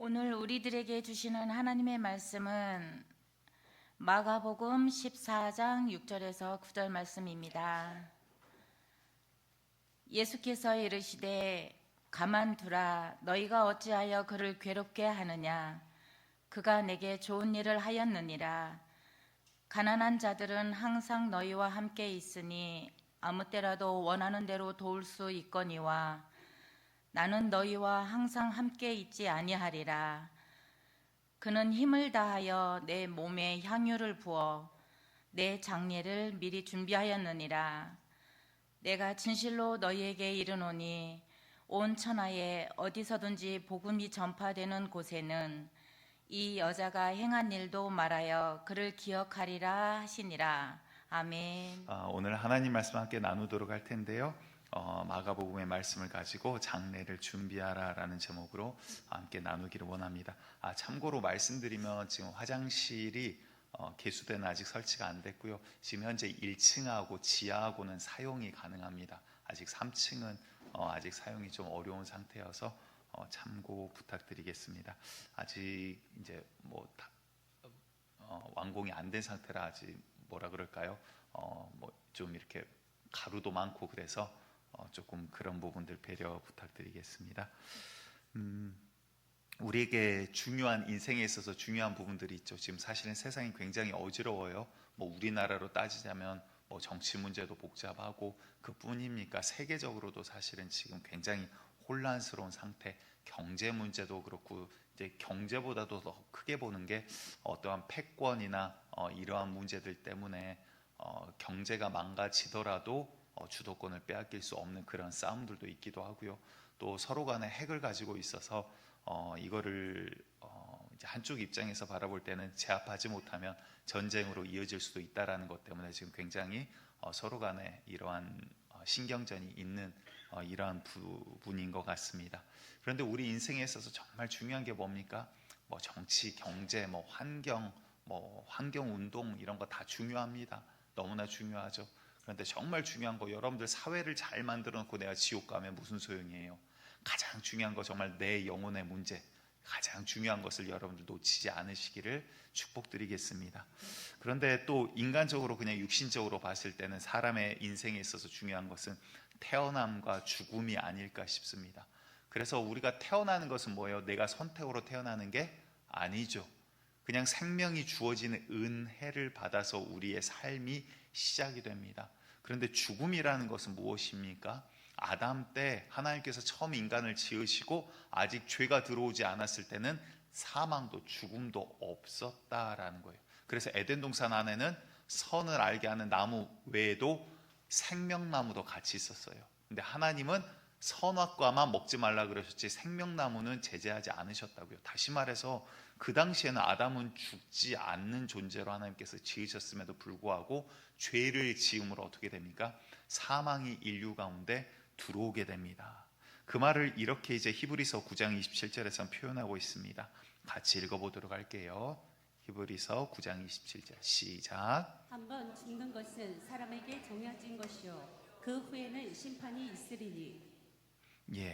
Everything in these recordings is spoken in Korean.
오늘 우리들에게 주시는 하나님의 말씀은 마가복음 14장 6절에서 9절 말씀입니다. 예수께서 이르시되 가만두라, 너희가 어찌하여 그를 괴롭게 하느냐. 그가 내게 좋은 일을 하였느니라. 가난한 자들은 항상 너희와 함께 있으니 아무 때라도 원하는 대로 도울 수 있거니와 나는 너희와 항상 함께 있지 아니하리라. 그는 힘을 다하여 내 몸에 향유를 부어 내 장례를 미리 준비하였느니라. 내가 진실로 너희에게 이르노니 온 천하에 어디서든지 복음이 전파되는 곳에는 이 여자가 행한 일도 말하여 그를 기억하리라 하시니라. 아멘. 오늘 하나님 말씀 함께 나누도록 할 텐데요. 마가복음의 말씀을 가지고 장례를 준비하라라는 제목으로 함께 나누기를 원합니다. 참고로 말씀드리면 지금 화장실이 개수대는 아직 설치가 안 됐고요. 지금 현재 1층하고 지하하고는 사용이 가능합니다. 아직 3층은 아직 사용이 좀 어려운 상태여서 참고 부탁드리겠습니다. 아직 이제 완공이 안 된 상태라 아직 뭐라 그럴까요? 좀 이렇게 가루도 많고 그래서 조금 그런 부분들 배려 부탁드리겠습니다. 우리에게 중요한 인생에 있어서 중요한 부분들이 있죠. 지금 사실은 세상이 굉장히 어지러워요. 우리나라로 따지자면 정치 문제도 복잡하고 그뿐입니까? 세계적으로도 사실은 지금 굉장히 혼란스러운 상태, 경제 문제도 그렇고 이제 경제보다도 더 크게 보는 게 어떠한 패권이나 이러한 문제들 때문에 경제가 망가지더라도 주도권을 빼앗길 수 없는 그런 싸움들도 있기도 하고요. 또 서로 간에 핵을 가지고 있어서 이거를 이제 한쪽 입장에서 바라볼 때는 제압하지 못하면 전쟁으로 이어질 수도 있다라는 것 때문에 지금 굉장히 서로 간에 이러한 신경전이 있는 이러한 부분인 것 같습니다. 그런데 우리 인생에 있어서 정말 중요한 게 뭡니까? 정치, 경제, 환경, 환경 운동 이런 거 다 중요합니다. 너무나 중요하죠. 그런데 정말 중요한 거, 여러분들 사회를 잘 만들어 놓고 내가 지옥 가면 무슨 소용이에요? 가장 중요한 거, 정말 내 영혼의 문제, 가장 중요한 것을 여러분들 놓치지 않으시기를 축복드리겠습니다. 그런데 또 인간적으로 그냥 육신적으로 봤을 때는 사람의 인생에 있어서 중요한 것은 태어남과 죽음이 아닐까 싶습니다. 그래서 우리가 태어나는 것은 뭐예요? 내가 선택으로 태어나는 게 아니죠. 그냥 생명이 주어지는 은혜를 받아서 우리의 삶이 시작이 됩니다. 그런데 죽음이라는 것은 무엇입니까? 아담 때 하나님께서 처음 인간을 지으시고 아직 죄가 들어오지 않았을 때는 사망도 죽음도 없었다라는 거예요. 그래서 에덴 동산 안에는 선을 알게 하는 나무 외에도 생명나무도 같이 있었어요. 근데 하나님은 선악과만 먹지 말라 그러셨지 생명나무는 제재하지 않으셨다고요. 다시 말해서 그 당시에는 아담은 죽지 않는 존재로 하나님께서 지으셨음에도 불구하고 죄를 지음으로 어떻게 됩니까? 사망이 인류 가운데 들어오게 됩니다. 그 말을 이렇게 이제 히브리서 9장 27절에서 표현하고 있습니다. 같이 읽어보도록 할게요. 히브리서 9장 27절 시작. 한번 죽는 것은 사람에게 정해진 것이요 그 후에는 심판이 있으리니.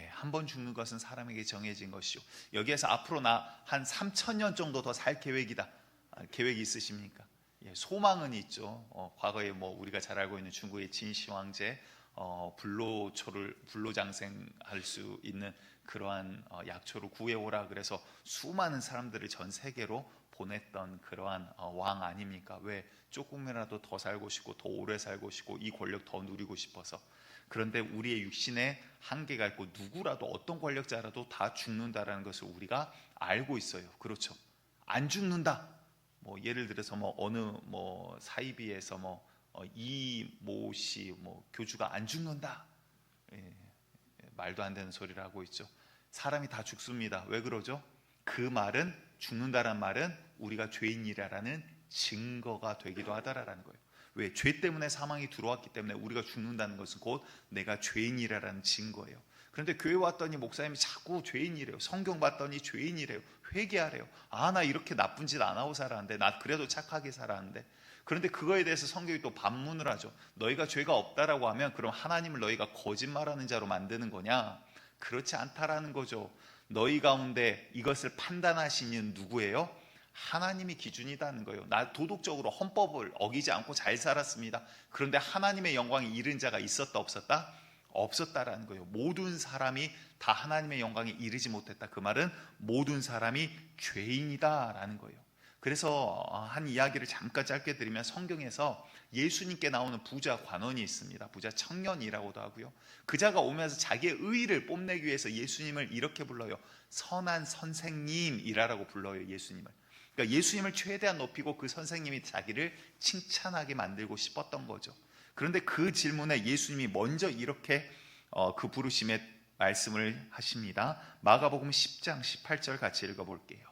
한번 죽는 것은 사람에게 정해진 것이요. 여기에서 앞으로 나 한 3,000년 정도 더 살 계획이다. 계획이 있으십니까? 소망은 있죠. 과거에 우리가 잘 알고 있는 중국의 진시 황제 불로장생할 수 있는 그러한 약초를 구해오라 그래서 수많은 사람들을 전 세계로 보냈던 그러한 왕 아닙니까? 왜? 조금이라도 더 살고 싶고 더 오래 살고 싶고 이 권력 더 누리고 싶어서. 그런데 우리의 육신에 한계가 있고 누구라도 어떤 권력자라도 다 죽는다라는 것을 우리가 알고 있어요. 그렇죠? 안 죽는다. 예를 들어서 어느 사이비에서 이모 씨 교주가 안 죽는다. 말도 안 되는 소리를 하고 있죠. 사람이 다 죽습니다. 왜 그러죠? 그 말은, 죽는다란 말은 우리가 죄인이라는 증거가 되기도 하다라는 거예요. 왜? 죄 때문에 사망이 들어왔기 때문에 우리가 죽는다는 것은 곧 내가 죄인이라는 증거예요. 그런데 교회 왔더니 목사님이 자꾸 죄인이래요. 성경 봤더니 죄인이래요. 회개하래요. 나 이렇게 나쁜 짓 안 하고 살았는데, 나 그래도 착하게 살았는데. 그런데 그거에 대해서 성경이 또 반문을 하죠. 너희가 죄가 없다라고 하면 그럼 하나님을 너희가 거짓말하는 자로 만드는 거냐? 그렇지 않다라는 거죠. 너희 가운데 이것을 판단하시는 누구예요? 하나님이 기준이다는 거예요. 나 도덕적으로 헌법을 어기지 않고 잘 살았습니다. 그런데 하나님의 영광에 이른 자가 있었다 없었다? 없었다라는 거예요. 모든 사람이 다 하나님의 영광에 이르지 못했다. 그 말은 모든 사람이 죄인이다라는 거예요. 그래서 한 이야기를 잠깐 짧게 드리면 성경에서 예수님께 나오는 부자 관원이 있습니다. 부자 청년이라고도 하고요. 그자가 오면서 자기의 의의를 뽐내기 위해서 예수님을 이렇게 불러요. 선한 선생님이라고 불러요. 예수님을. 그러니까 예수님을 최대한 높이고 그 선생님이 자기를 칭찬하게 만들고 싶었던 거죠. 그런데 그 질문에 예수님이 먼저 이렇게 그 부르심에 말씀을 하십니다. 마가복음 10장 18절 같이 읽어볼게요.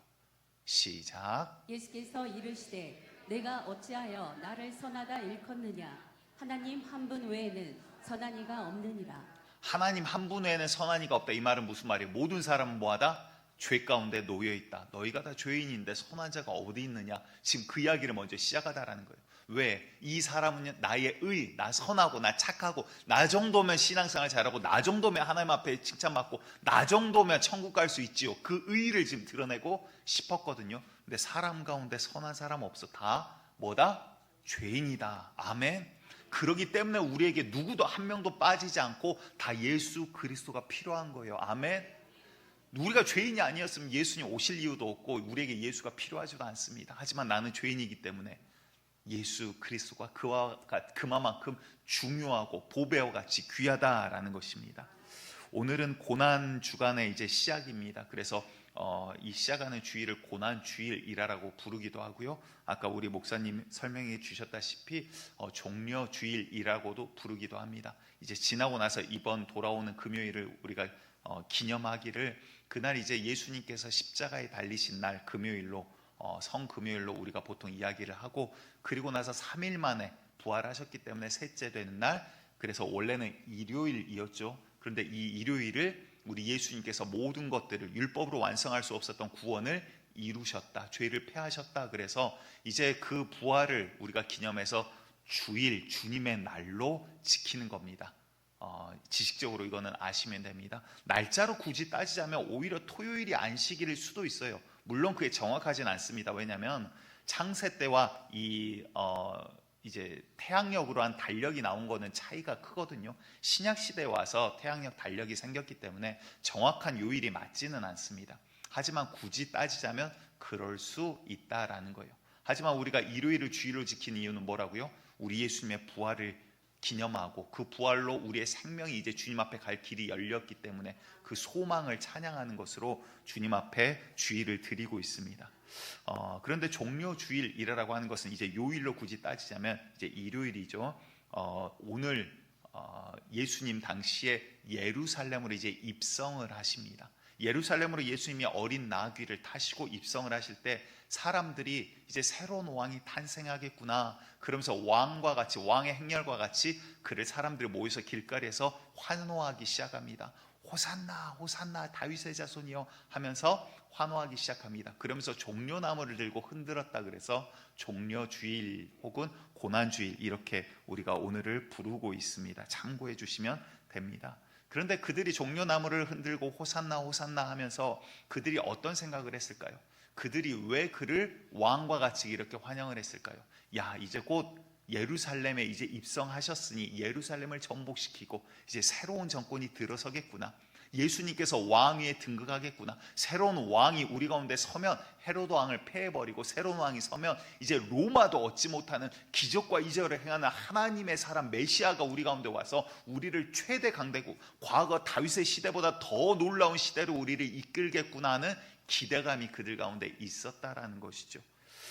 시작. 예수께서 이르시되 내가 어찌하여 나를 선하다 일컫느냐 하나님 한 분 외에는 선한 이가 없느니라. 하나님 한 분 외에는 선한 이가 없다. 이 말은 무슨 말이에요? 모든 사람은 뭐하다? 죄 가운데 놓여 있다. 너희가 다 죄인인데 선한 자가 어디 있느냐? 지금 그 이야기를 먼저 시작하다라는 거예요. 왜? 이 사람은 나의 의, 나 선하고 나 착하고 나 정도면 신앙생활 잘하고 나 정도면 하나님 앞에 칭찬받고 나 정도면 천국 갈 수 있지요. 그 의의를 지금 드러내고 싶었거든요. 근데 사람 가운데 선한 사람 없어. 다 뭐다? 죄인이다. 아멘. 그러기 때문에 우리에게 누구도 한 명도 빠지지 않고 다 예수 그리스도가 필요한 거예요. 아멘. 우리가 죄인이 아니었으면 예수님 오실 이유도 없고 우리에게 예수가 필요하지도 않습니다. 하지만 나는 죄인이기 때문에 예수 그리스도가 그만큼 중요하고 보배와 같이 귀하다라는 것입니다. 오늘은 고난 주간의 이제 시작입니다. 그래서 이 시작하는 주일을 고난 주일이라고 부르기도 하고요. 아까 우리 목사님 설명해 주셨다시피 종려 주일이라고도 부르기도 합니다. 이제 지나고 나서 이번 돌아오는 금요일을 우리가 기념하기를 그날 이제 예수님께서 십자가에 달리신 날 금요일로 성금요일로 우리가 보통 이야기를 하고 그리고 나서 3일 만에 부활하셨기 때문에 셋째 되는 날, 그래서 원래는 일요일이었죠. 그런데 이 일요일을 우리 예수님께서 모든 것들을 율법으로 완성할 수 없었던 구원을 이루셨다. 죄를 패하셨다. 그래서 이제 그 부활을 우리가 기념해서 주일, 주님의 날로 지키는 겁니다. 지식적으로 이거는 아시면 됩니다. 날짜로 굳이 따지자면 오히려 토요일이 안식일일 수도 있어요. 물론 그게 정확하진 않습니다. 왜냐하면 창세 때와 이제 태양력으로 한 달력이 나온 거는 차이가 크거든요. 신약 시대에 와서 태양력 달력이 생겼기 때문에 정확한 요일이 맞지는 않습니다. 하지만 굳이 따지자면 그럴 수 있다라는 거예요. 하지만 우리가 일요일을 주일로 지키는 이유는 뭐라고요? 우리 예수님의 부활을 기념하고 그 부활로 우리의 생명이 이제 주님 앞에 갈 길이 열렸기 때문에 그 소망을 찬양하는 것으로 주님 앞에 주일을 드리고 있습니다. 그런데 종려 주일이라고 하는 것은 이제 요일로 굳이 따지자면 이제 일요일이죠. 오늘 예수님 당시에 예루살렘으로 이제 입성을 하십니다. 예루살렘으로 예수님이 어린 나귀를 타시고 입성을 하실 때 사람들이 이제 새로운 왕이 탄생하겠구나 그러면서 왕과 같이 왕의 행렬과 같이 그를 사람들이 모여서 길거리에서 환호하기 시작합니다. 호산나 호산나 다윗의 자손이여 하면서 환호하기 시작합니다. 그러면서 종려나무를 들고 흔들었다 그래서 종려주일 혹은 고난주일 이렇게 우리가 오늘을 부르고 있습니다. 참고해 주시면 됩니다. 그런데 그들이 종려나무를 흔들고 호산나 호산나 하면서 그들이 어떤 생각을 했을까요? 그들이 왜 그를 왕과 같이 이렇게 환영을 했을까요? 야, 이제 곧 예루살렘에 이제 입성하셨으니 예루살렘을 정복시키고 이제 새로운 정권이 들어서겠구나. 예수님께서 왕 위에 등극하겠구나. 새로운 왕이 우리 가운데 서면 헤로드 왕을 패해버리고 새로운 왕이 서면 이제 로마도 얻지 못하는 기적과 이적을 행하는 하나님의 사람 메시아가 우리 가운데 와서 우리를 최대 강대국, 과거 다윗의 시대보다 더 놀라운 시대로 우리를 이끌겠구나 하는 기대감이 그들 가운데 있었다라는 것이죠.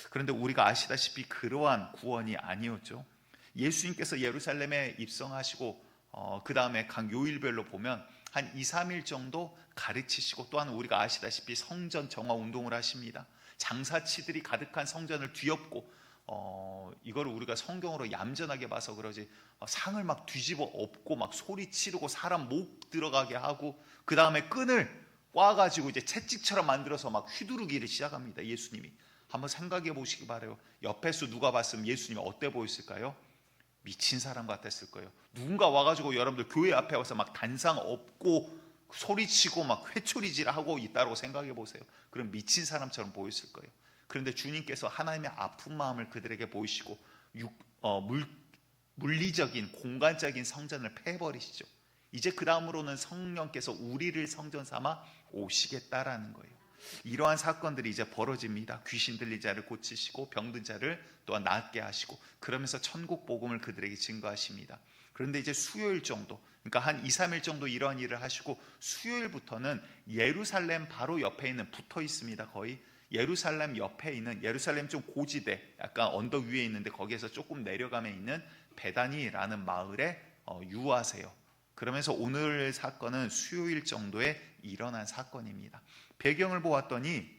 그런데 우리가 아시다시피 그러한 구원이 아니었죠. 예수님께서 예루살렘에 입성하시고 그 다음에 각 요일별로 보면 한 2, 3일 정도 가르치시고 또한 우리가 아시다시피 성전 정화 운동을 하십니다. 장사치들이 가득한 성전을 뒤엎고 이거를 우리가 성경으로 얌전하게 봐서 그러지 상을 막 뒤집어 엎고 막 소리 치르고 사람 목 들어가게 하고 그 다음에 끈을 꽈가지고 이제 채찍처럼 만들어서 막 휘두르기를 시작합니다. 예수님이 한번 생각해 보시기 바라요. 옆에서 누가 봤으면 예수님이 어때 보였을까요? 미친 사람 같았을 거예요. 누군가 와가지고 여러분들 교회 앞에 와서 막 단상 엎고 소리치고 막 회초리질하고 있다고 생각해 보세요. 그럼 미친 사람처럼 보였을 거예요. 그런데 주님께서 하나님의 아픈 마음을 그들에게 보이시고 물리적인 공간적인 성전을 패버리시죠. 이제 그 다음으로는 성령께서 우리를 성전 삼아 오시겠다라는 거예요. 이러한 사건들이 이제 벌어집니다. 귀신 들린 자를 고치시고 병든 자를 또한 낫게 하시고, 그러면서 천국 복음을 그들에게 증거하십니다. 그런데 이제 수요일 정도, 그러니까 한 2, 3일 정도 이러한 일을 하시고, 수요일부터는 예루살렘 바로 옆에 있는, 붙어 있습니다. 거의 예루살렘 옆에 있는, 예루살렘 좀 고지대, 약간 언덕 위에 있는데 거기에서 조금 내려가면 있는 베다니라는 마을에 유하세요. 그러면서 오늘 사건은 수요일 정도에 일어난 사건입니다. 배경을 보았더니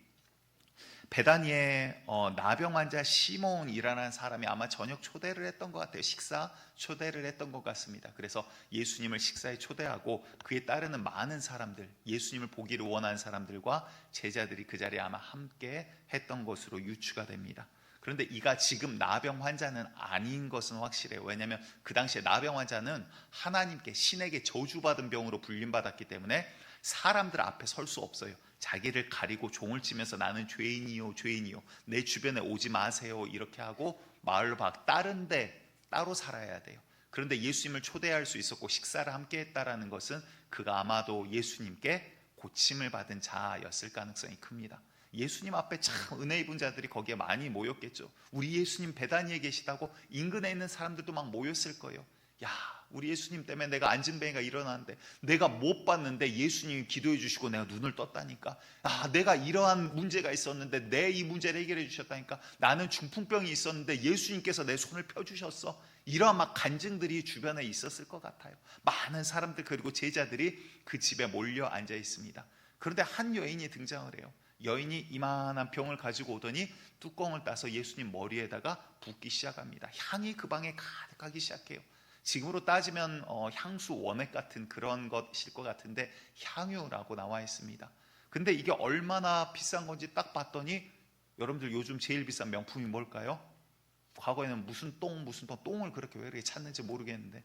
베다니에 나병 환자 시몬이라는 사람이 아마 저녁 초대를 했던 것 같아요. 식사 초대를 했던 것 같습니다. 그래서 예수님을 식사에 초대하고 그에 따르는 많은 사람들, 예수님을 보기를 원하는 사람들과 제자들이 그 자리에 아마 함께 했던 것으로 유추가 됩니다. 그런데 이가 지금 나병 환자는 아닌 것은 확실해요. 왜냐하면 그 당시에 나병 환자는 하나님께, 신에게 저주받은 병으로 불림받았기 때문에 사람들 앞에 설 수 없어요. 자기를 가리고 종을 치면서 나는 죄인이요 죄인이요, 내 주변에 오지 마세요, 이렇게 하고 마을 밖 다른 데 따로 살아야 돼요. 그런데 예수님을 초대할 수 있었고 식사를 함께 했다라는 것은 그가 아마도 예수님께 고침을 받은 자였을 가능성이 큽니다. 예수님 앞에 참 은혜 입은 자들이 거기에 많이 모였겠죠. 우리 예수님 베다니에 계시다고 인근에 있는 사람들도 막 모였을 거예요. 야, 우리 예수님 때문에 내가 안진뱅이가 일어나는데, 내가 못 봤는데 예수님이 기도해 주시고 내가 눈을 떴다니까. 아, 내가 이러한 문제가 있었는데 내 이 문제를 해결해 주셨다니까. 나는 중풍병이 있었는데 예수님께서 내 손을 펴주셨어. 이러한 막 간증들이 주변에 있었을 것 같아요. 많은 사람들, 그리고 제자들이 그 집에 몰려 앉아 있습니다. 그런데 한 여인이 등장을 해요. 여인이 이만한 병을 가지고 오더니 뚜껑을 따서 예수님 머리에다가 붓기 시작합니다. 향이 그 방에 가득하기 시작해요. 지금으로 따지면 향수 원액 같은 그런 것일 것 같은데 향유라고 나와 있습니다. 근데 이게 얼마나 비싼 건지 딱 봤더니, 여러분들 요즘 제일 비싼 명품이 뭘까요? 과거에는 무슨 똥을 그렇게 왜 이렇게 찾는지 모르겠는데,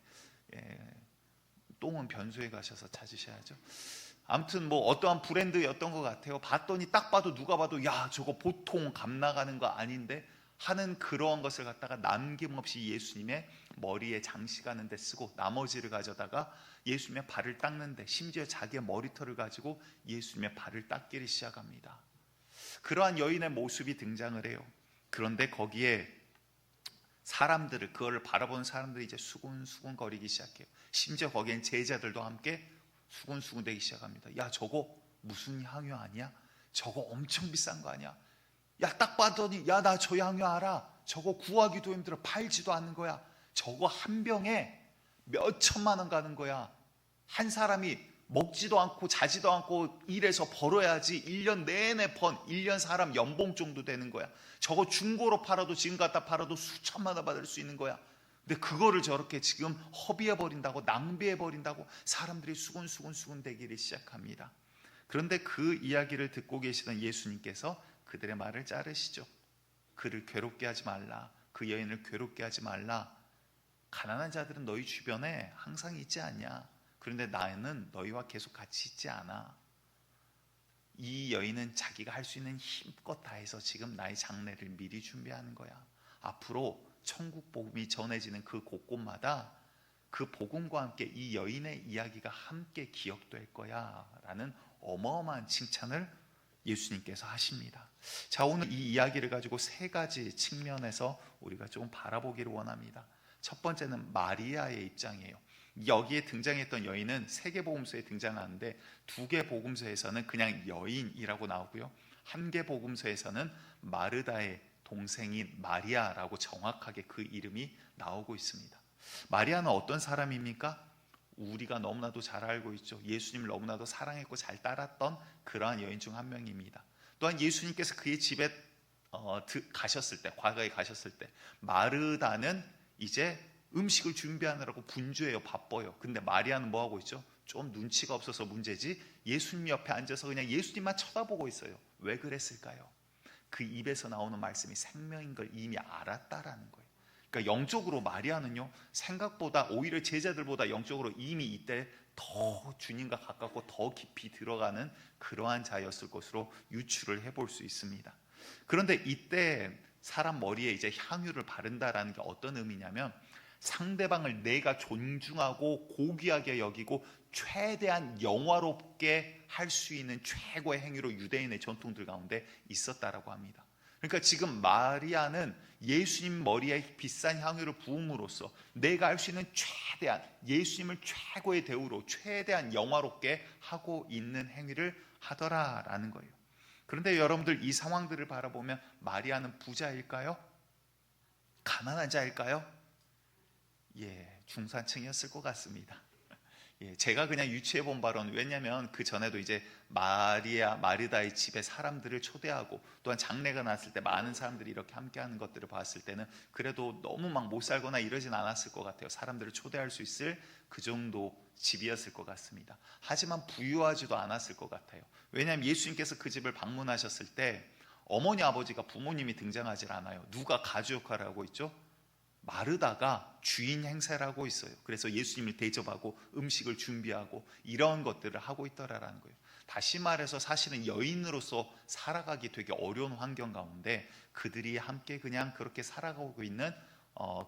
똥은 변소에 가셔서 찾으셔야죠. 아무튼 뭐 어떠한 브랜드였던 것 같아요. 봤더니 딱 봐도 누가 봐도 야, 저거 보통 값 나가는 거 아닌데 하는 그러한 것을 갖다가 남김없이 예수님의 머리에 장식하는 데 쓰고, 나머지를 가져다가 예수님의 발을 닦는데, 심지어 자기의 머리털을 가지고 예수님의 발을 닦기를 시작합니다. 그러한 여인의 모습이 등장을 해요. 그런데 거기에 사람들을, 그거를 바라보는 사람들이 이제 수군수군 거리기 시작해요. 심지어 거기엔 제자들도 함께 수군수군 되기 시작합니다. 야, 저거 무슨 향유 아니야? 저거 엄청 비싼 거 아니야? 야, 딱 봤더니 야, 나 저 향유 알아. 저거 구하기도 힘들어. 팔지도 않는 거야. 저거 한 병에 몇 천만 원 가는 거야. 한 사람이 먹지도 않고 자지도 않고 일해서 벌어야지 1년 내내 번, 1년 사람 연봉 정도 되는 거야. 저거 중고로 팔아도, 지금 갖다 팔아도 수천만 원 받을 수 있는 거야. 근데 그거를 저렇게 지금 허비해버린다고, 낭비해버린다고 사람들이 수군수군 되기를 시작합니다. 그런데 그 이야기를 듣고 계시던 예수님께서 그들의 말을 자르시죠. 그를 괴롭게 하지 말라. 그 여인을 괴롭게 하지 말라. 가난한 자들은 너희 주변에 항상 있지 않냐? 그런데 나는 너희와 계속 같이 있지 않아. 이 여인은 자기가 할 수 있는 힘껏 다해서 지금 나의 장례를 미리 준비하는 거야. 앞으로 천국 복음이 전해지는 그 곳곳마다 그 복음과 함께 이 여인의 이야기가 함께 기억될 거야 라는 어마어마한 칭찬을 예수님께서 하십니다. 자, 오늘 이 이야기를 가지고 세 가지 측면에서 우리가 좀 바라보기를 원합니다. 첫 번째는 마리아의 입장이에요. 여기에 등장했던 여인은 세 개 복음서에 등장하는데, 두 개 복음서에서는 그냥 여인이라고 나오고요, 한 개 복음서에서는 마르다의 동생인 마리아라고 정확하게 그 이름이 나오고 있습니다. 마리아는 어떤 사람입니까? 우리가 너무나도 잘 알고 있죠. 예수님을 너무나도 사랑했고 잘 따랐던 그러한 여인 중 한 명입니다. 또한 예수님께서 그의 집에 가셨을 때, 과거에 가셨을 때, 마르다는 이제 음식을 준비하느라고 분주해요. 바빠요. 근데 마리아는 뭐 하고 있죠? 좀 눈치가 없어서 문제지, 예수님 옆에 앉아서 그냥 예수님만 쳐다보고 있어요. 왜 그랬을까요? 그 입에서 나오는 말씀이 생명인 걸 이미 알았다라는 거예요. 그러니까 영적으로 마리아는요, 생각보다 오히려 제자들보다 영적으로 이미 이때 더 주님과 가깝고 더 깊이 들어가는 그러한 자였을 것으로 유추를 해볼 수 있습니다. 그런데 이때 사람 머리에 이제 향유를 바른다라는 게 어떤 의미냐면, 상대방을 내가 존중하고 고귀하게 여기고 최대한 영화롭게 할 수 있는 최고의 행위로 유대인의 전통들 가운데 있었다라고 합니다. 그러니까 지금 마리아는 예수님 머리에 비싼 향유를 부음으로써 내가 할 수 있는 최대한 예수님을 최고의 대우로 최대한 영화롭게 하고 있는 행위를 하더라라는 거예요. 그런데 여러분들 이 상황들을 바라보면 마리아는 부자일까요? 가난한 자일까요? 중산층이었을 것 같습니다. 제가 그냥 유추해 본 바로는, 왜냐하면 그 전에도 이제 마르다의 집에 사람들을 초대하고 또한 장례가 났을 때 많은 사람들이 이렇게 함께하는 것들을 봤을 때는 그래도 너무 막 못 살거나 이러진 않았을 것 같아요. 사람들을 초대할 수 있을 그 정도 집이었을 것 같습니다. 하지만 부유하지도 않았을 것 같아요. 왜냐하면 예수님께서 그 집을 방문하셨을 때 어머니 아버지가 부모님이 등장하지 않아요. 누가 가주 역할을 하고 있죠? 마르다가 주인 행세를 하고 있어요. 그래서 예수님을 대접하고 음식을 준비하고 이런 것들을 하고 있더라라는 거예요. 다시 말해서 사실은 여인으로서 살아가기 되게 어려운 환경 가운데 그들이 함께 그냥 그렇게 살아가고 있는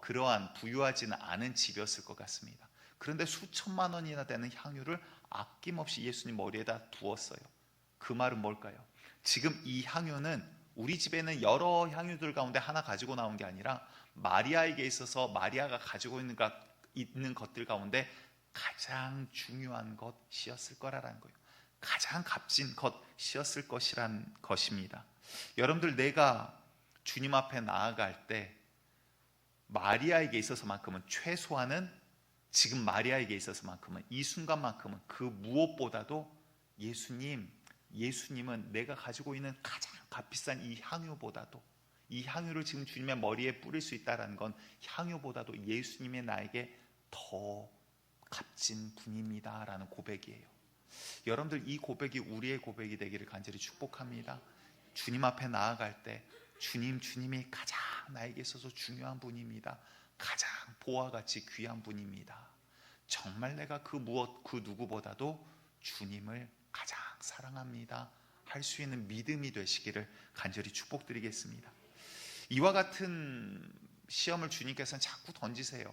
그러한 부유하지는 않은 집이었을 것 같습니다. 그런데 수천만 원이나 되는 향유를 아낌없이 예수님 머리에다 두었어요. 그 말은 뭘까요? 지금 이 향유는 우리 집에는 여러 향유들 가운데 하나 가지고 나온 게 아니라 마리아에게 있어서 마리아가 가지고 있는 것들 가운데 가장 중요한 것이었을 거라는 거예요. 가장 값진 것이었을 것이란 것입니다. 여러분들, 내가 주님 앞에 나아갈 때 마리아에게 있어서만큼은, 최소한은 지금 마리아에게 있어서만큼은, 이 순간만큼은 그 무엇보다도 예수님은 내가 가지고 있는 가장 값비싼 이 향유보다도, 이 향유를 지금 주님의 머리에 뿌릴 수 있다는 건 향유보다도 예수님의 나에게 더 값진 분입니다 라는 고백이에요. 여러분들, 이 고백이 우리의 고백이 되기를 간절히 축복합니다. 주님 앞에 나아갈 때 주님이 가장 나에게 있어서 중요한 분입니다. 가장 보화 같이 귀한 분입니다. 정말 내가 그 누구보다도 주님을 가장 사랑합니다 할 수 있는 믿음이 되시기를 간절히 축복드리겠습니다. 이와 같은 시험을 주님께서는 자꾸 던지세요.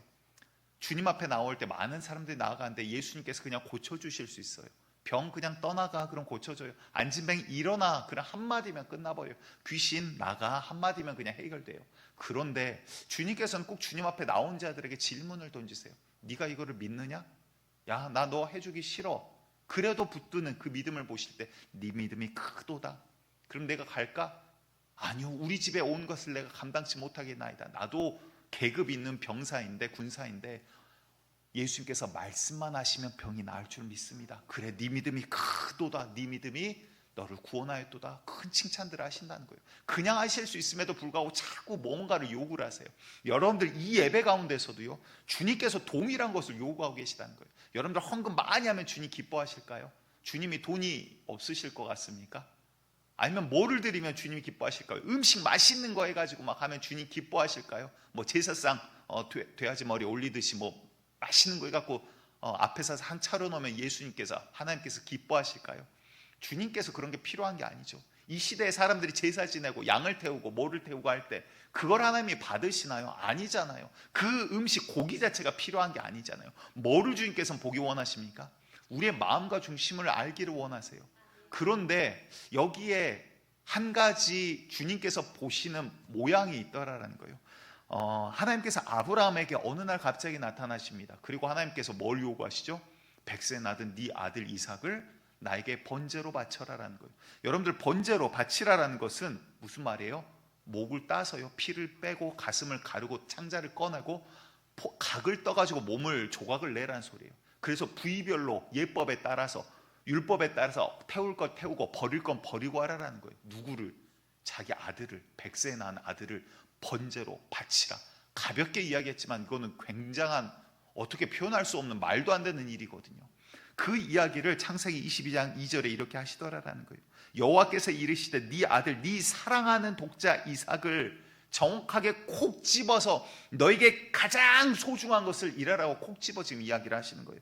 주님 앞에 나올 때 많은 사람들이 나아가는데 예수님께서 그냥 고쳐주실 수 있어요. 병 그냥 떠나가, 그럼 고쳐줘요. 앉은 뱅 일어나, 그냥 한마디면 끝나버려요. 귀신 나가, 한마디면 그냥 해결돼요. 그런데 주님께서는 꼭 주님 앞에 나온 자들에게 질문을 던지세요. 네가 이거를 믿느냐? 야, 나 너 해주기 싫어. 그래도 붙드는 그 믿음을 보실 때 네 믿음이 크도다. 그럼 내가 갈까? 아니요, 우리 집에 온 것을 내가 감당치 못하겠나이다. 나도 계급 있는 병사인데, 군사인데 예수님께서 말씀만 하시면 병이 나을 줄 믿습니다. 그래, 네 믿음이 크도다. 네 믿음이 너를 구원하였도다. 큰 칭찬들을 하신다는 거예요. 그냥 하실 수 있음에도 불구하고 자꾸 뭔가를 요구를 하세요. 여러분들, 이 예배 가운데서도요, 주님께서 동일한 것을 요구하고 계시다는 거예요. 여러분들, 헌금 많이 하면 주님 기뻐하실까요? 주님이 돈이 없으실 것 같습니까? 아니면 뭐를 드리면 주님이 기뻐하실까요? 음식 맛있는 거 해가지고 막 하면 주님 기뻐하실까요? 뭐 제사상 돼지 머리 올리듯이 뭐 맛있는 거 해갖고 앞에서 한 차로 놓으면 하나님께서 기뻐하실까요? 주님께서 그런 게 필요한 게 아니죠. 이 시대에 사람들이 제사 지내고 양을 태우고 뭐를 태우고 할 때 그걸 하나님이 받으시나요? 아니잖아요. 그 음식, 고기 자체가 필요한 게 아니잖아요. 뭐를 주님께서는 보기 원하십니까? 우리의 마음과 중심을 알기를 원하세요. 그런데 여기에 한 가지 주님께서 보시는 모양이 있더라라는 거예요. 하나님께서 아브라함에게 어느 날 갑자기 나타나십니다. 그리고 하나님께서 뭘 요구하시죠? 100세 낳은 네 아들 이삭을 나에게 번제로 바쳐라라는 거예요. 여러분들, 번제로 바치라라는 것은 무슨 말이에요? 목을 따서요, 피를 빼고 가슴을 가르고 창자를 꺼내고 각을 떠가지고 몸을 조각을 내라는 소리예요. 그래서 부위별로 예법에 따라서, 율법에 따라서 태울 것 태우고 버릴 건 버리고 하라라는 거예요. 누구를? 자기 아들을, 100세에 낳은 아들을 번제로 바치라. 가볍게 이야기했지만 이거는 굉장한, 어떻게 표현할 수 없는, 말도 안 되는 일이거든요. 그 이야기를 창세기 22장 2절에 이렇게 하시더라라는 거예요. 여호와께서 이르시되 네 아들, 네 사랑하는 독자 이삭을 정확하게 콕 집어서 너에게 가장 소중한 것을 일하라고 콕 집어 지금 이야기를 하시는 거예요.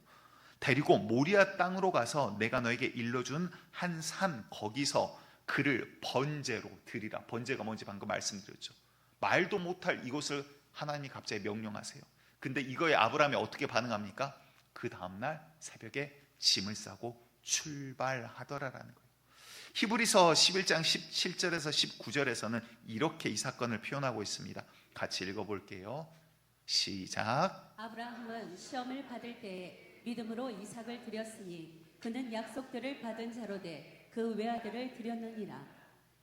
데리고 모리아 땅으로 가서 내가 너에게 일러준 한 산 거기서 그를 번제로 드리라. 번제가 뭔지 방금 말씀드렸죠. 말도 못할 이것을 하나님이 갑자기 명령하세요. 근데 이거에 아브라함이 어떻게 반응합니까? 그 다음날 새벽에 짐을 싸고 출발하더라라는 거예요. 히브리서 11장 17절에서 19절에서는 이렇게 이 사건을 표현하고 있습니다. 같이 읽어볼게요. 시작. 아브라함은 시험을 받을 때에 믿음으로 이삭을 드렸으니 그는 약속들을 받은 자로 돼 그 외아들을 드렸느니라.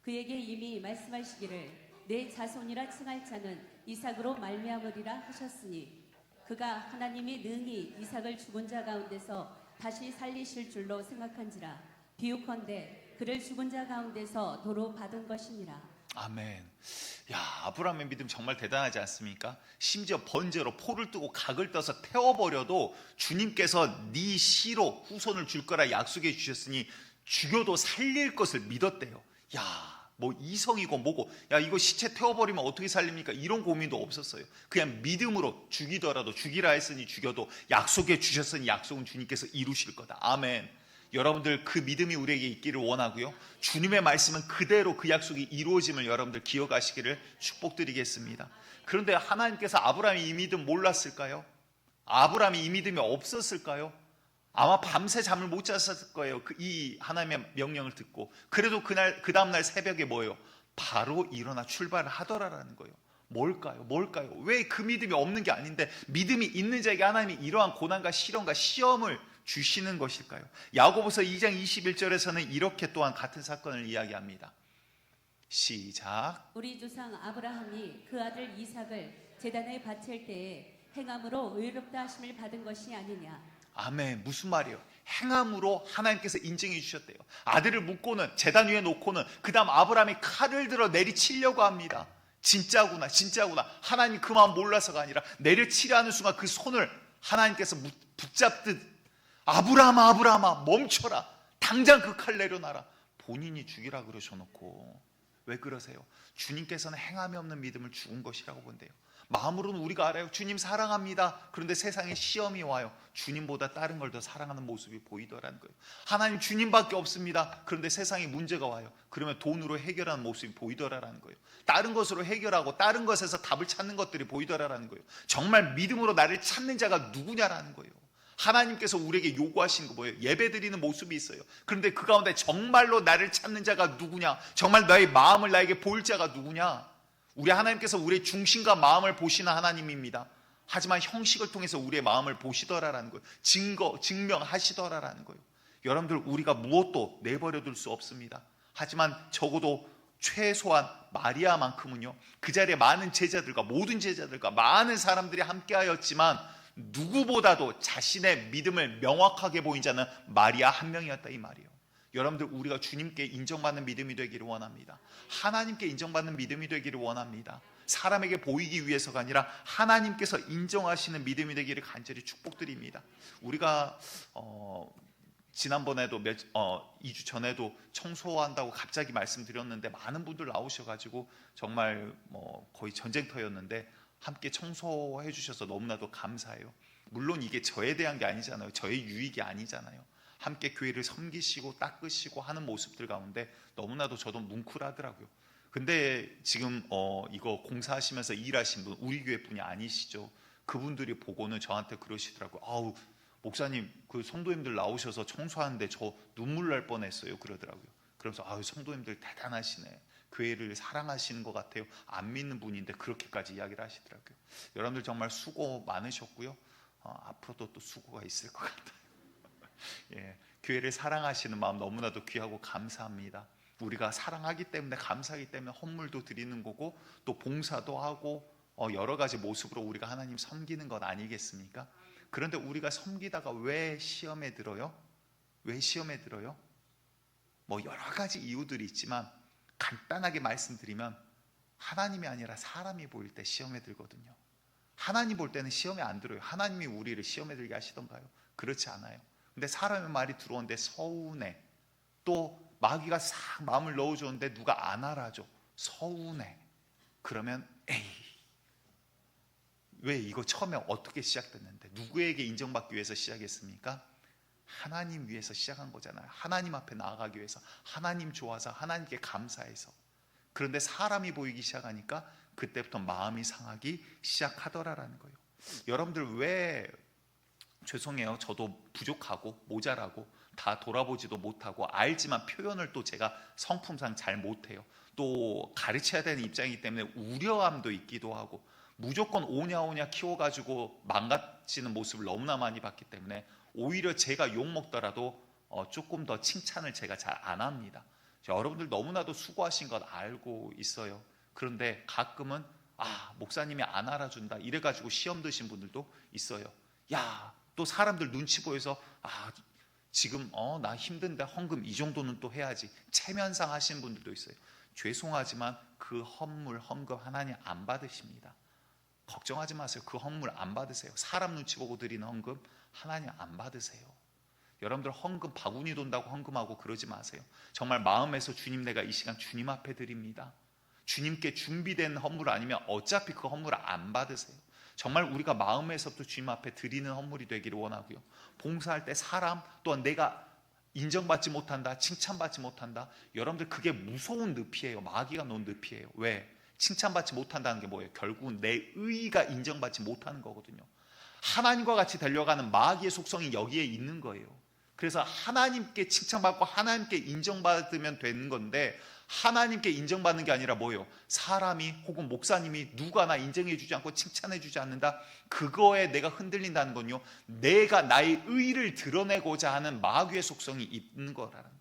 그에게 이미 말씀하시기를 내 자손이라 칭할 자는 이삭으로 말미암으리라 하셨으니 그가 하나님이 능히 이삭을 죽은 자 가운데서 다시 살리실 줄로 생각한지라. 비유컨대 그를 죽은 자 가운데서 도로 받은 것이니라. 아멘. 야, 아브라함의 믿음 정말 대단하지 않습니까? 심지어 번제로 포를 뜨고 각을 떠서 태워버려도 주님께서 네 씨로 후손을 줄 거라 약속해 주셨으니 죽여도 살릴 것을 믿었대요. 야, 뭐 이성이고 뭐고, 야 이거 시체 태워버리면 어떻게 살립니까? 이런 고민도 없었어요. 그냥 믿음으로 죽이더라도 죽이라 했으니 죽여도 약속해 주셨으니 약속은 주님께서 이루실 거다. 아멘. 여러분들 그 믿음이 우리에게 있기를 원하고요. 주님의 말씀은 그대로 그 약속이 이루어짐을 여러분들 기억하시기를 축복드리겠습니다. 그런데 하나님께서 아브라함이 이 믿음 몰랐을까요? 아브라함이 이 믿음이 없었을까요? 아마 밤새 잠을 못 잤을 거예요. 이 하나님의 명령을 듣고. 그래도 그 다음날 새벽에 뭐예요? 바로 일어나 출발을 하더라라는 거예요. 뭘까요? 왜 그 믿음이 없는 게 아닌데 믿음이 있는 자에게 하나님이 이러한 고난과 시련과 시험을 주시는 것일까요? 야고보서 2장 21절에서는 이렇게 또한 같은 사건을 이야기합니다. 시작. 우리 조상 아브라함이 그 아들 이삭을 제단에 바칠 때에 행함으로 의롭다 하심을 받은 것이 아니냐. 아멘. 무슨 말이에요? 행함으로 하나님께서 인정해 주셨대요. 아들을 묶고는 제단 위에 놓고는 그 다음 아브라함이 칼을 들어 내리치려고 합니다. 진짜구나. 하나님이 그 마음 몰라서가 아니라 내려치려 하는 순간 그 손을 하나님께서 붙잡듯 아브라함아 멈춰라. 당장 그 칼 내려놔라. 본인이 죽이라 그러셔놓고 왜 그러세요? 주님께서는 행함이 없는 믿음을 죽은 것이라고 본대요. 마음으로는 우리가 알아요. 주님 사랑합니다. 그런데 세상에 시험이 와요. 주님보다 다른 걸 더 사랑하는 모습이 보이더라는 거예요. 하나님 주님밖에 없습니다. 그런데 세상에 문제가 와요. 그러면 돈으로 해결하는 모습이 보이더라라는 거예요. 다른 것으로 해결하고 다른 것에서 답을 찾는 것들이 보이더라라는 거예요. 정말 믿음으로 나를 찾는 자가 누구냐라는 거예요. 하나님께서 우리에게 요구하신 거 뭐예요? 예배드리는 모습이 있어요. 그런데 그 가운데 정말로 나를 찾는 자가 누구냐? 정말 너의 마음을 나에게 볼 자가 누구냐? 우리 하나님께서 우리의 중심과 마음을 보시는 하나님입니다. 하지만 형식을 통해서 우리의 마음을 보시더라라는 거예요. 증명하시더라라는 거예요. 여러분들 우리가 무엇도 내버려둘 수 없습니다. 하지만 적어도 최소한 마리아만큼은요, 그 자리에 많은 제자들과 모든 제자들과 많은 사람들이 함께하였지만 누구보다도 자신의 믿음을 명확하게 보인 자는 마리아 한 명이었다 이 말이에요. 여러분들 우리가 주님께 인정받는 믿음이 되기를 원합니다. 하나님께 인정받는 믿음이 되기를 원합니다. 사람에게 보이기 위해서가 아니라 하나님께서 인정하시는 믿음이 되기를 간절히 축복드립니다. 우리가 지난번에도 2주 전에도 청소한다고 갑자기 말씀드렸는데 많은 분들 나오셔가지고 정말 거의 전쟁터였는데 함께 청소해 주셔서 너무나도 감사해요. 물론 이게 저에 대한 게 아니잖아요. 저의 유익이 아니잖아요. 함께 교회를 섬기시고 닦으시고 하는 모습들 가운데 너무나도 저도 뭉클하더라고요. 근데 지금 이거 공사하시면서 일하신 분 우리 교회 분이 아니시죠. 그분들이 보고는 저한테 그러시더라고요. 아우 목사님 그 성도님들 나오셔서 청소하는데 저 눈물 날 뻔했어요 그러더라고요. 그러면서 아우 성도님들 대단하시네. 교회를 사랑하시는 것 같아요. 안 믿는 분인데 그렇게까지 이야기를 하시더라고요. 여러분들 정말 수고 많으셨고요. 앞으로도 또 수고가 있을 것 같아요. 예, 교회를 사랑하시는 마음 너무나도 귀하고 감사합니다. 우리가 사랑하기 때문에 감사하기 때문에 헌물도 드리는 거고 또 봉사도 하고 여러 가지 모습으로 우리가 하나님 섬기는 것 아니겠습니까? 그런데 우리가 섬기다가 왜 시험에 들어요? 왜 시험에 들어요? 뭐 여러 가지 이유들이 있지만 간단하게 말씀드리면 하나님이 아니라 사람이 보일 때 시험에 들거든요. 하나님 볼 때는 시험에 안 들어요. 하나님이 우리를 시험에 들게 하시던가요? 그렇지 않아요. 근데 사람의 말이 들어오는데 서운해. 또 마귀가 싹 마음을 넣어주는데 누가 안 알아줘. 서운해. 그러면 에이, 왜 이거 처음에 어떻게 시작됐는데 누구에게 인정받기 위해서 시작했습니까? 하나님 위해서 시작한 거잖아요. 하나님 앞에 나아가기 위해서, 하나님 좋아서, 하나님께 감사해서. 그런데 사람이 보이기 시작하니까 그때부터 마음이 상하기 시작하더라라는 거예요. 여러분들 왜, 죄송해요, 저도 부족하고 모자라고 다 돌아보지도 못하고 알지만 표현을 또 제가 성품상 잘 못해요. 또 가르쳐야 되는 입장이기 때문에 우려함도 있기도 하고, 무조건 오냐 키워가지고 망가지는 모습을 너무나 많이 봤기 때문에 오히려 제가 욕먹더라도 조금 더 칭찬을 제가 잘 안 합니다. 여러분들 너무나도 수고하신 것 알고 있어요. 그런데 가끔은 목사님이 안 알아준다 이래가지고 시험 드신 분들도 있어요. 야, 또 사람들 눈치 보여서 지금 나 힘든데 헌금 이 정도는 또 해야지, 체면상 하시는 분들도 있어요. 죄송하지만 그 헌물 헌금 하나님 안 받으십니다. 걱정하지 마세요. 그 헌물 안 받으세요. 사람 눈치 보고 드리는 헌금 하나님 안 받으세요. 여러분들 헌금 바구니 돈다고 헌금하고 그러지 마세요. 정말 마음에서 주님, 내가 이 시간 주님 앞에 드립니다. 주님께 준비된 헌물 아니면 어차피 그 헌물을 안 받으세요. 정말 우리가 마음에서부터 주님 앞에 드리는 헌물이 되기를 원하고요. 봉사할 때 사람 또한 내가 인정받지 못한다, 칭찬받지 못한다, 여러분들 그게 무서운 늪이에요. 마귀가 놓은 늪이에요. 왜? 칭찬받지 못한다는 게 뭐예요? 결국은 내 의의가 인정받지 못하는 거거든요. 하나님과 같이 되려가는 마귀의 속성이 여기에 있는 거예요. 그래서 하나님께 칭찬받고 하나님께 인정받으면 되는 건데, 하나님께 인정받는 게 아니라 뭐예요? 사람이 혹은 목사님이 누가 나 인정해 주지 않고 칭찬해 주지 않는다, 그거에 내가 흔들린다는 건요, 내가 나의 의의를 드러내고자 하는 마귀의 속성이 있는 거라는 거예요.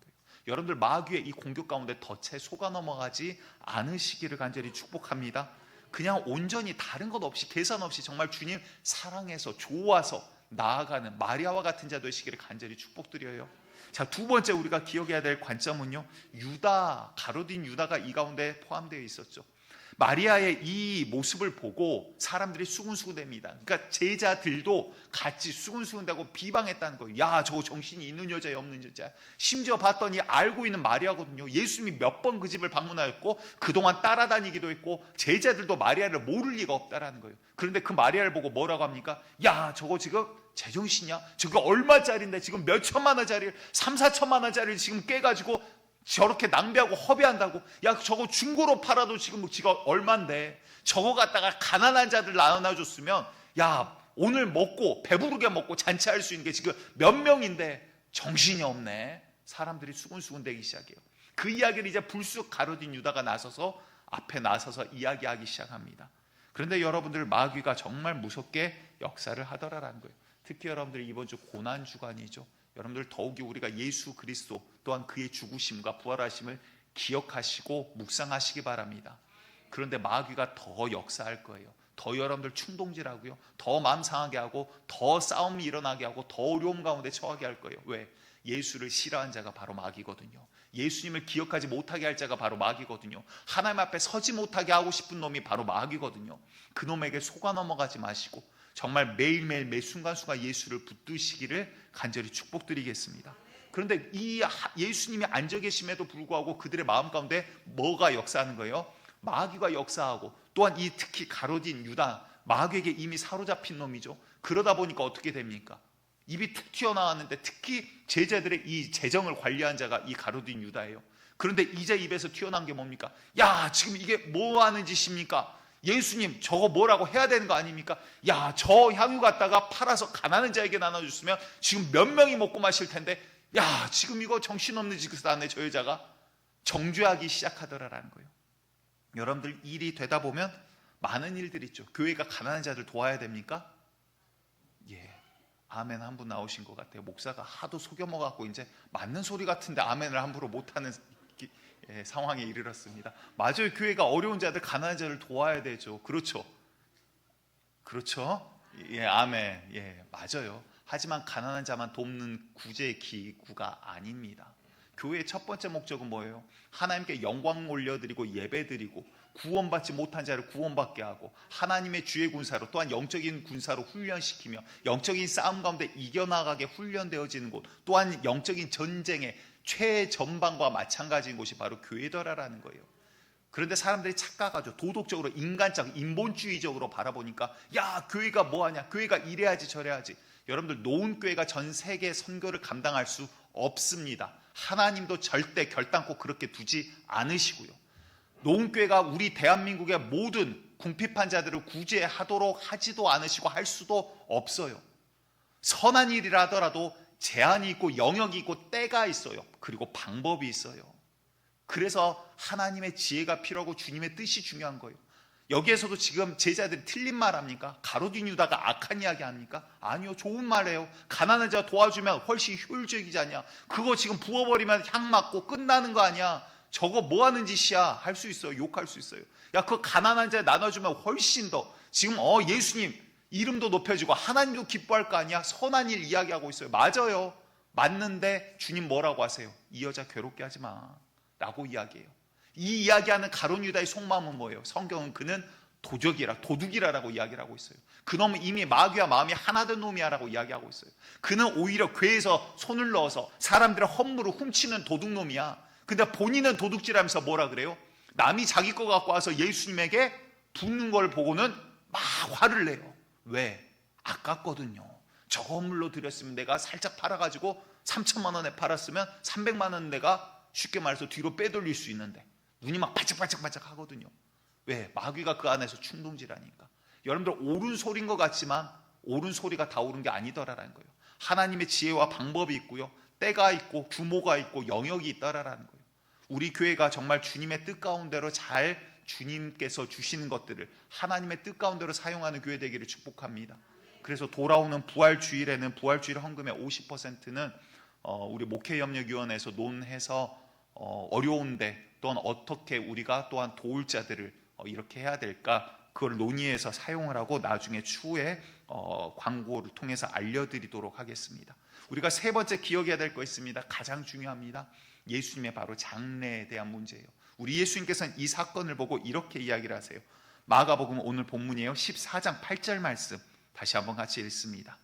여러분들 마귀의 이 공격 가운데 덫에 속아 넘어가지 않으시기를 간절히 축복합니다. 그냥 온전히 다른 것 없이 계산 없이 정말 주님 사랑해서 좋아서 나아가는 마리아와 같은 자 되시기를 간절히 축복드려요. 자, 두 번째 우리가 기억해야 될 관점은요, 유다, 가로딘 유다가 이 가운데 포함되어 있었죠. 마리아의 이 모습을 보고 사람들이 수군수군됩니다. 그러니까 제자들도 같이 수군수군되고 비방했다는 거예요. 야, 저거 정신이 있는 여자야 없는 여자야. 심지어 봤더니 알고 있는 마리아거든요. 예수님이 몇 번 그 집을 방문하였고 그동안 따라다니기도 했고 제자들도 마리아를 모를 리가 없다라는 거예요. 그런데 그 마리아를 보고 뭐라고 합니까? 야, 저거 지금 제정신이야? 저거 얼마짜리인데 지금 몇 천만 원짜리, 3, 4천만 원짜리를 지금 깨가지고 저렇게 낭비하고 허비한다고? 야, 저거 중고로 팔아도 지금 지가 얼만데, 저거 갖다가 가난한 자들 나눠줬으면 야, 오늘 먹고 배부르게 먹고 잔치할 수 있는 게 지금 몇 명인데 정신이 없네. 사람들이 수군수군대기 시작해요. 그 이야기를 이제 불쑥 가로딘 유다가 나서서 앞에 나서서 이야기하기 시작합니다. 그런데 여러분들 마귀가 정말 무섭게 역사를 하더라라는 거예요. 특히 여러분들 이번 주 고난 주간이죠. 여러분들 더욱이 우리가 예수 그리스도 또한 그의 죽으심과 부활하심을 기억하시고 묵상하시기 바랍니다. 그런데 마귀가 더 역사할 거예요. 더 여러분들 충동질하고요, 더 마음 상하게 하고, 더 싸움이 일어나게 하고, 더 어려움 가운데 처하게 할 거예요. 왜? 예수를 싫어한 자가 바로 마귀거든요. 예수님을 기억하지 못하게 할 자가 바로 마귀거든요. 하나님 앞에 서지 못하게 하고 싶은 놈이 바로 마귀거든요. 그 놈에게 속아 넘어가지 마시고 정말 매일매일 매 순간순간 예수를 붙드시기를 간절히 축복드리겠습니다. 그런데 이 예수님이 앉아 계심에도 불구하고 그들의 마음 가운데 뭐가 역사하는 거예요? 마귀가 역사하고, 또한 이 특히 가로딘 유다, 마귀에게 이미 사로잡힌 놈이죠. 그러다 보니까 어떻게 됩니까? 입이 툭 튀어나왔는데, 특히 제자들의 이 재정을 관리한 자가 이 가로딘 유다예요. 그런데 이제 입에서 튀어나온 게 뭡니까? 야, 지금 이게 뭐 하는 짓입니까? 예수님, 저거 뭐라고 해야 되는 거 아닙니까? 야, 저 향유 갖다가 팔아서 가난한 자에게 나눠줬으면 지금 몇 명이 먹고 마실 텐데, 야, 지금 이거 정신없는 짓을 하네. 저 여자가 정죄하기 시작하더라라는 거예요. 여러분들 일이 되다 보면 많은 일들이 있죠. 교회가 가난한 자들 도와야 됩니까? 예, 아멘 한 분 나오신 것 같아요. 목사가 하도 속여먹어갖고 이제 맞는 소리 같은데 아멘을 함부로 못하는 상황에 이르렀습니다. 맞아요. 교회가 어려운 자들, 가난한 자를 도와야 되죠. 그렇죠? 그렇죠? 예, 아멘. 예, 맞아요. 하지만 가난한 자만 돕는 구제 기구가 아닙니다. 교회의 첫 번째 목적은 뭐예요? 하나님께 영광 올려드리고 예배드리고 구원받지 못한 자를 구원받게 하고 하나님의 주의 군사로, 또한 영적인 군사로 훈련시키며 영적인 싸움 가운데 이겨나가게 훈련되어지는 곳, 또한 영적인 전쟁의 최전방과 마찬가지인 곳이 바로 교회더라라는 거예요. 그런데 사람들이 착각하죠. 도덕적으로 인간적 인본주의적으로 바라보니까 야, 교회가 뭐하냐, 교회가 이래야지 저래야지. 여러분들, 노은교회가 전 세계 선교를 감당할 수 없습니다. 하나님도 절대 결단코 그렇게 두지 않으시고요. 노은교회가 우리 대한민국의 모든 궁핍한 자들을 구제하도록 하지도 않으시고 할 수도 없어요. 선한 일이라 하더라도 제한이 있고 영역이 있고 때가 있어요. 그리고 방법이 있어요. 그래서 하나님의 지혜가 필요하고 주님의 뜻이 중요한 거예요. 여기에서도 지금 제자들이 틀린 말 합니까? 가로등 유다가 악한 이야기 합니까? 아니요, 좋은 말이에요. 가난한 자 도와주면 훨씬 효율적이지 않냐? 그거 지금 부어버리면 향 맞고 끝나는 거 아니야? 저거 뭐 하는 짓이야? 할 수 있어요. 욕할 수 있어요. 야, 그거 가난한 자에 나눠주면 훨씬 더, 지금 예수님 이름도 높여지고 하나님도 기뻐할 거 아니야? 선한 일 이야기하고 있어요. 맞아요. 맞는데 주님 뭐라고 하세요? 이 여자 괴롭게 하지 마 라고 이야기해요. 이 이야기하는 가룟 유다의 속마음은 뭐예요? 성경은 그는 도둑이라라고 이야기를 하고 있어요. 그놈은 이미 마귀와 마음이 하나 된 놈이야라고 이야기하고 있어요. 그는 오히려 괴에서 손을 넣어서 사람들의 헌물을 훔치는 도둑놈이야. 근데 본인은 도둑질하면서 뭐라 그래요? 남이 자기 거 갖고 와서 예수님에게 붓는 걸 보고는 막 화를 내요. 왜? 아깝거든요. 저 헌물로 드렸으면 내가 살짝 팔아가지고 3천만 원에 팔았으면 300만 원 내가 쉽게 말해서 뒤로 빼돌릴 수 있는데, 눈이 막 반짝반짝 하거든요. 왜? 마귀가 그 안에서 충동질하니까. 여러분들, 옳은 소리인 것 같지만 옳은 소리가 다 옳은 게 아니더라라는 거예요. 하나님의 지혜와 방법이 있고요, 때가 있고 규모가 있고 영역이 있더라라는 거예요. 우리 교회가 정말 주님의 뜻 가운데로 잘 주님께서 주시는 것들을 하나님의 뜻 가운데로 사용하는 교회 되기를 축복합니다. 그래서 돌아오는 부활주일에는 부활주일 헌금의 50%는 우리 목회협력위원회에서 논해서 어려운데 또한 어떻게 우리가 또한 도울 자들을 이렇게 해야 될까, 그걸 논의해서 사용을 하고 나중에 추후에 광고를 통해서 알려드리도록 하겠습니다. 우리가 세 번째 기억해야 될 거 있습니다. 가장 중요합니다. 예수님의 바로 장래에 대한 문제예요. 우리 예수님께서는 이 사건을 보고 이렇게 이야기를 하세요. 마가복음 오늘 본문이에요. 14장 8절 말씀 다시 한번 같이 읽습니다.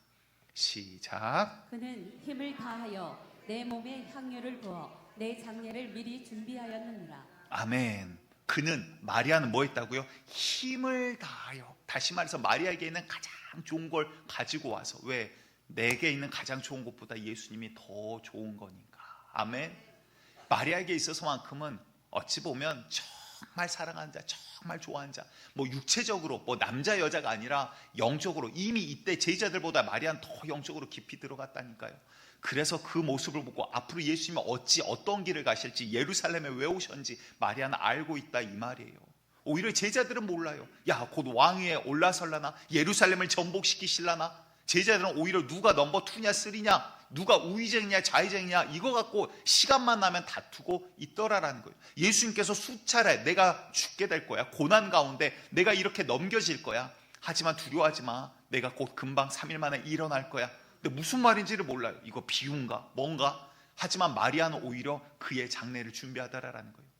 시작. 그는 힘을 다하여 내 몸에 향유를 부어 내 장례를 미리 준비하였느니라. 아멘. 그는, 마리아는 뭐 했다고요? 힘을 다하여. 다시 말해서 마리아에게 있는 가장 좋은 걸 가지고 와서. 왜? 내게 있는 가장 좋은 것보다 예수님이 더 좋은 거니까. 아멘. 마리아에게 있어서만큼은 어찌 보면 정말 사랑하는 자, 정말 좋아하는 자, 뭐 육체적으로 뭐 남자 여자가 아니라 영적으로 이미 이때 제자들보다 마리아는 더 영적으로 깊이 들어갔다니까요. 그래서 그 모습을 보고 앞으로 예수님이 어떤 길을 가실지, 예루살렘에 왜 오셨는지 마리아는 알고 있다 이 말이에요. 오히려 제자들은 몰라요. 야, 곧 왕위에 올라설라나, 예루살렘을 전복시키실라나. 제자들은 오히려 누가 넘버 2냐 3냐, 누가 우위쟁이냐 좌위쟁이냐, 이거 갖고 시간만 나면 다투고 있더라라는 거예요. 예수님께서 수차례 내가 죽게 될 거야, 고난 가운데 내가 이렇게 넘겨질 거야, 하지만 두려워하지 마, 내가 곧 금방 3일 만에 일어날 거야. 근데 무슨 말인지를 몰라요. 이거 비유인가 뭔가. 하지만 마리아는 오히려 그의 장례를 준비하더라라는 거예요.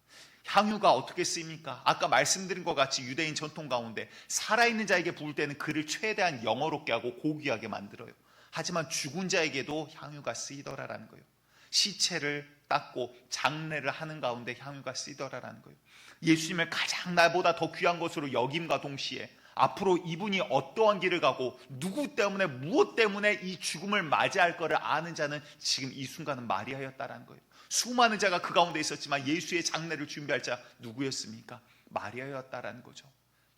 향유가 어떻게 쓰입니까? 아까 말씀드린 것 같이 유대인 전통 가운데 살아있는 자에게 부을 때는 그를 최대한 영어롭게 하고 고귀하게 만들어요. 하지만 죽은 자에게도 향유가 쓰이더라라는 거예요. 시체를 닦고 장례를 하는 가운데 향유가 쓰이더라라는 거예요. 예수님을 가장 나보다 더 귀한 것으로 여김과 동시에 앞으로 이분이 어떠한 길을 가고 누구 때문에 무엇 때문에 이 죽음을 맞이할 거를 아는 자는 지금 이 순간은 마리아였다라는 거예요. 수많은 자가 그 가운데 있었지만 예수의 장례를 준비할 자 누구였습니까? 마리아였다라는 거죠.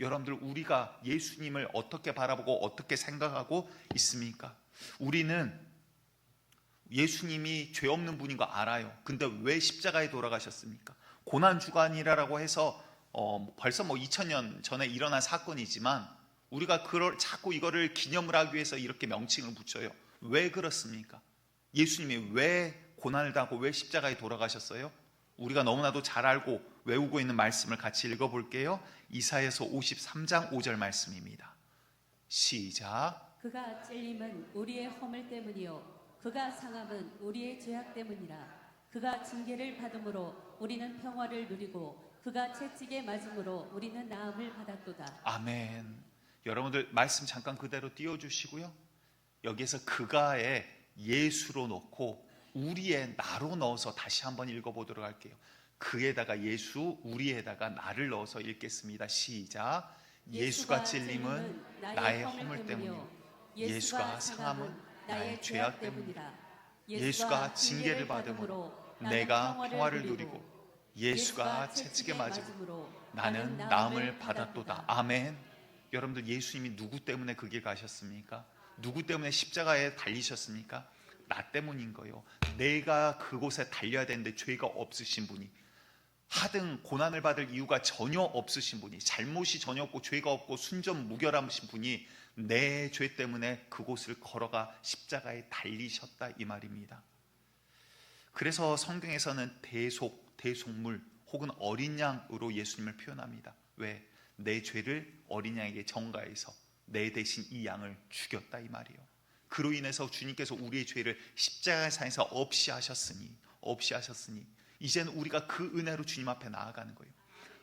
여러분들, 우리가 예수님을 어떻게 바라보고 어떻게 생각하고 있습니까? 우리는 예수님이 죄 없는 분인 거 알아요. 근데 왜 십자가에 돌아가셨습니까? 고난주간이라고 해서 벌써 2000년 전에 일어난 사건이지만 우리가 자꾸 이거를 기념을 하기 위해서 이렇게 명칭을 붙여요. 왜 그렇습니까? 예수님이 왜 고난을 당하고 왜 십자가에 돌아가셨어요? 우리가 너무나도 잘 알고 외우고 있는 말씀을 같이 읽어볼게요. 이사야서 53장 5절 말씀입니다. 시작. 그가 찔림은 우리의 허물 때문이요 그가 상함은 우리의 죄악 때문이라. 그가 징계를 받음으로 우리는 평화를 누리고 그가 채찍에 맞음으로 우리는 나음을 받았도다. 아멘. 여러분들 말씀 잠깐 그대로 띄워주시고요. 여기에서 그가의 예수로 놓고 우리의 나로 넣어서 다시 한번 읽어보도록 할게요. 그에다가 예수, 우리에다가 나를 넣어서 읽겠습니다. 시작. 예수가 찔림은 나의 허물 때문이요, 예수가 상함은 나의 죄악 때문이라. 예수가 징계를 받음으로 내가 평화를 누리고 예수가 채찍에 맞음으로 나는 나음을 받았도다. 아멘. 여러분들, 예수님이 누구 때문에 그 길 가셨습니까? 누구 때문에 십자가에 달리셨습니까? 나 때문인 거예요. 내가 그곳에 달려야 되는데 죄가 없으신 분이, 하등 고난을 받을 이유가 전혀 없으신 분이, 잘못이 전혀 없고 죄가 없고 순전무결하신 분이 내 죄 때문에 그곳을 걸어가 십자가에 달리셨다, 이 말입니다. 그래서 성경에서는 대속물 혹은 어린 양으로 예수님을 표현합니다. 왜? 내 죄를 어린 양에게 전가해서 내 대신 이 양을 죽였다, 이 말이에요. 그로 인해서 주님께서 우리의 죄를 십자가상에서 없이 하셨으니 이제는 우리가 그 은혜로 주님 앞에 나아가는 거예요.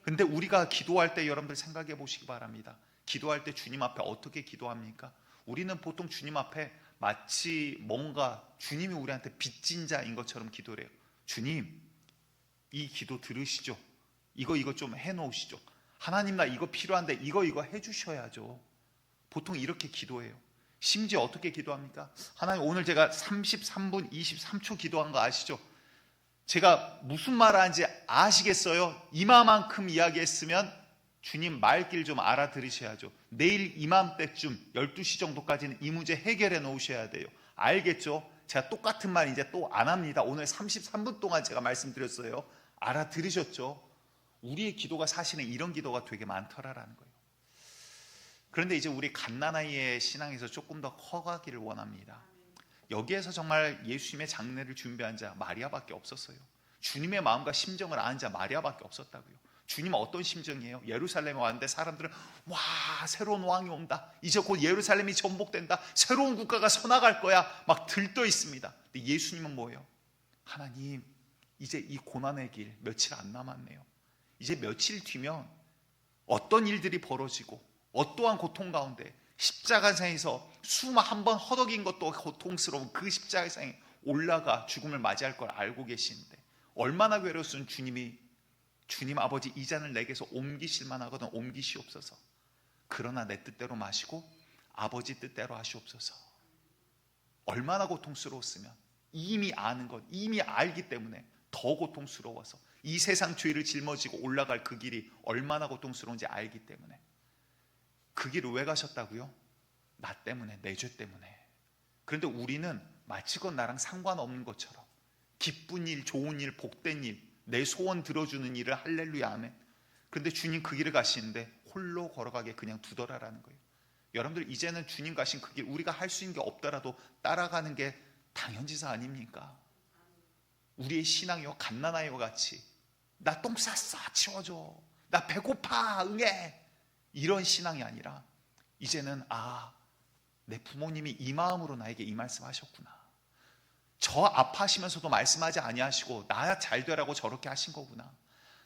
근데 우리가 기도할 때 여러분들 생각해 보시기 바랍니다. 기도할 때 주님 앞에 어떻게 기도합니까? 우리는 보통 주님 앞에 마치 뭔가 주님이 우리한테 빚진 자인 것처럼 기도를 해요. 주님, 이 기도 들으시죠? 이거 좀 해놓으시죠? 하나님, 나 이거 필요한데 이거 해주셔야죠. 보통 이렇게 기도해요. 심지어 어떻게 기도합니까? 하나님, 오늘 제가 33분 23초 기도한 거 아시죠? 제가 무슨 말 하는지 아시겠어요? 이마만큼 이야기했으면 주님 말귀를 좀 알아들으셔야죠. 내일 이맘때쯤 12시 정도까지는 이 문제 해결해 놓으셔야 돼요. 알겠죠? 제가 똑같은 말 이제 또 안 합니다. 오늘 33분 동안 제가 말씀드렸어요. 알아들으셨죠? 우리의 기도가 사실은 이런 기도가 되게 많더라라는 거예요. 그런데 이제 우리 갓난아이의 신앙에서 조금 더 커가기를 원합니다. 여기에서 정말 예수님의 장례를 준비한 자 마리아밖에 없었어요. 주님의 마음과 심정을 아는 자 마리아밖에 없었다고요. 주님은 어떤 심정이에요? 예루살렘에 왔는데 사람들은 와, 새로운 왕이 온다, 이제 곧 예루살렘이 전복된다, 새로운 국가가 서나갈 거야, 막 들떠 있습니다. 근데 예수님은 뭐예요? 하나님, 이제 이 고난의 길 며칠 안 남았네요. 이제 며칠 뒤면 어떤 일들이 벌어지고 어떠한 고통 가운데 십자가상에서 숨 한 번 허덕인 것도 고통스러운 그 십자가상에 올라가 죽음을 맞이할 걸 알고 계시는데 얼마나 괴로웠으면 주님 아버지, 이 잔을 내게서 옮기실만 하거든 옮기시옵소서. 그러나 내 뜻대로 마시고 아버지 뜻대로 하시옵소서. 얼마나 고통스러웠으면, 이미 아는 것, 이미 알기 때문에 더 고통스러워서 이 세상 죄를 짊어지고 올라갈 그 길이 얼마나 고통스러운지 알기 때문에 그 길을 왜 가셨다고요? 나 때문에, 내 죄 때문에. 그런데 우리는 마치 그건 나랑 상관없는 것처럼 기쁜 일, 좋은 일, 복된 일, 내 소원 들어주는 일을 할렐루야 아멘. 그런데 주님 그 길을 가시는데 홀로 걸어가게 그냥 두더라라는 거예요. 여러분들, 이제는 주님 가신 그 길 우리가 할 수 있는 게 없더라도 따라가는 게 당연지사 아닙니까? 우리의 신앙이요, 갓난아이와 같이 나 똥 쌌어 치워줘, 나 배고파 응애, 이런 신앙이 아니라 이제는 내 부모님이 이 마음으로 나에게 이 말씀 하셨구나, 저 아파하시면서도 말씀하지 아니하시고 나 잘 되라고 저렇게 하신 거구나,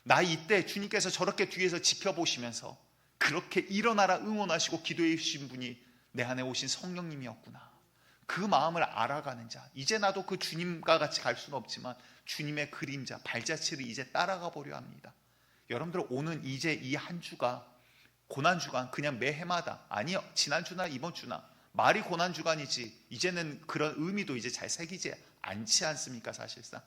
나 이때 주님께서 저렇게 뒤에서 지켜보시면서 그렇게 일어나라 응원하시고 기도해 주신 분이 내 안에 오신 성령님이었구나, 그 마음을 알아가는 자. 이제 나도 그 주님과 같이 갈 수는 없지만 주님의 그림자, 발자취를 이제 따라가 보려 합니다. 여러분들, 오는 이제 이 한 주가 고난주간, 그냥 매해마다, 아니요, 지난주나 이번주나 말이 고난주간이지 이제는 그런 의미도 이제 잘 새기지 않지 않습니까? 사실상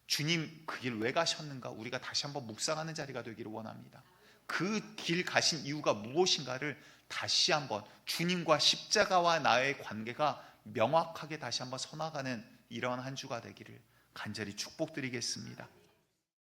주님 그 길 왜 가셨는가 우리가 다시 한번 묵상하는 자리가 되기를 원합니다. 그 길 가신 이유가 무엇인가를 다시 한번, 주님과 십자가와 나의 관계가 명확하게 다시 한번 서나가는 이러한 한 주가 되기를 간절히 축복드리겠습니다.